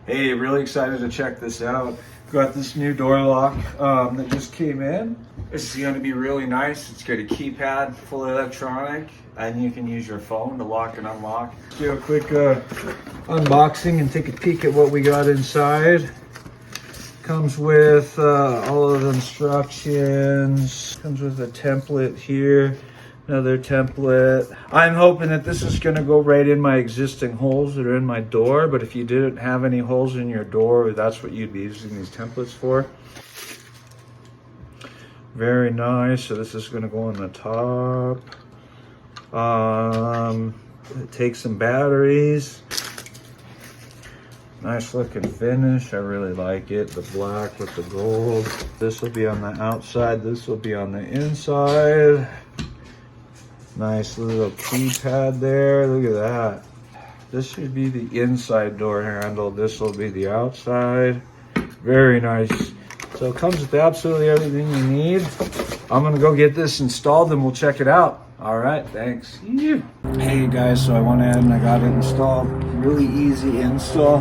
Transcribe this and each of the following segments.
Hey, really excited to check this out. Got this new door lock that just came in. This is going to be really nice. It's got a keypad, fully electronic, and you can use your phone to lock and unlock. Do a quick unboxing and take a peek at what we got inside. Comes with all of the instructions. Comes with a template here. Another template. I'm hoping that this is going to go right in my existing holes that are in my door, but if you didn't have any holes in your door, that's what you'd be using these templates for. Very nice. So this is going to go on the top. It takes some batteries. Nice looking finish. I really like it. The black with the gold. This will be on the outside. This will be on the inside. Nice little keypad there. Look at that. This should be the inside door handle. This will be the outside. Very nice. So it comes with absolutely everything you need. I'm gonna go get this installed and we'll check it out. All right, thanks. Hey guys, so I went ahead and I got it installed. Really easy install.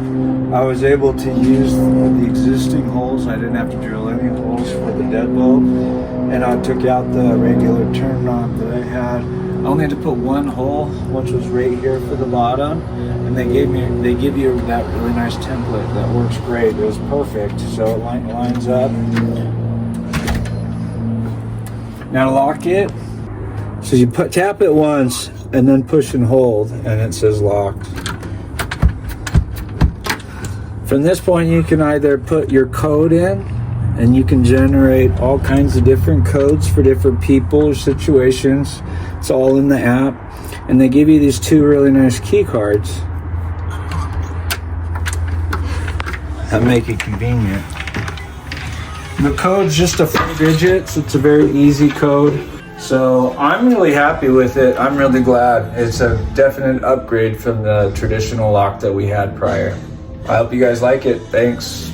I was able to use the existing holes. I didn't have to drill any holes for the deadbolt. And I took out the regular turn knob that I had. I only had to put one hole, which was right here for the bottom. And they give you that really nice template that works great. It was perfect, so it lines up. Now to lock it, so you tap it once and then push and hold, and it says locked. From this point, you can either put your code in, and you can generate all kinds of different codes for different people or situations. It's all in the app, and they give you these two really nice key cards that make it convenient. The code's just a 4 digits. It's a very easy code. So I'm really happy with it. I'm really glad. It's a definite upgrade from the traditional lock that we had prior. I hope you guys like it. Thanks.